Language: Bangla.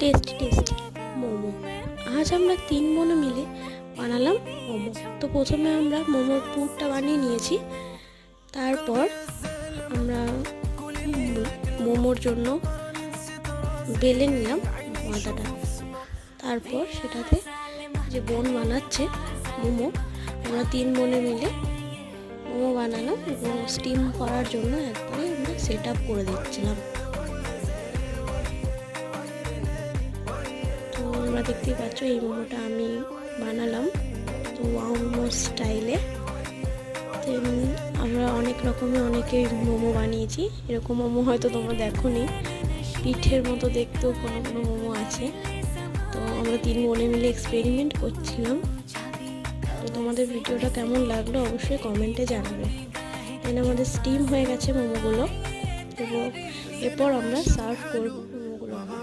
Tasty tasty momo. আজ আমরা 3 বোনে মিলে বানালাম মোমো। তো প্রথমে আমরা মোমোর পুরটা বানিয়ে নিয়েছি। তারপর আমরা মোমোর জন্য বেলে নিলাম ময়দাটা। তারপর সেটাতে যে বোন বানাচ্ছে মোমো, আমরা 3 বোনে মিলে মোমো বানালাম এবং স্টিম করার জন্য একবারে আমরা সেট আপ করে দিচ্ছিলাম। তো তোমরা দেখতেই পাচ্ছ এই মোমোটা আমি বানালাম তো মোমো স্টাইলে। আমরা অনেক রকমের অনেকে মোমো বানিয়েছি, এরকম মোমো হয়তো তোমরা দেখোনি, পিঠের মতো দেখতেও কোনো কোনো মোমো আছে। তো আমরা 3 বোনে মিলে এক্সপেরিমেন্ট করছিলাম। তো তোমাদের ভিডিওটা কেমন লাগলো অবশ্যই কমেন্টে জানাবে। আমাদের স্টিম হয়ে গেছে মোমোগুলো, এবং এরপর আমরা সার্ভ করব।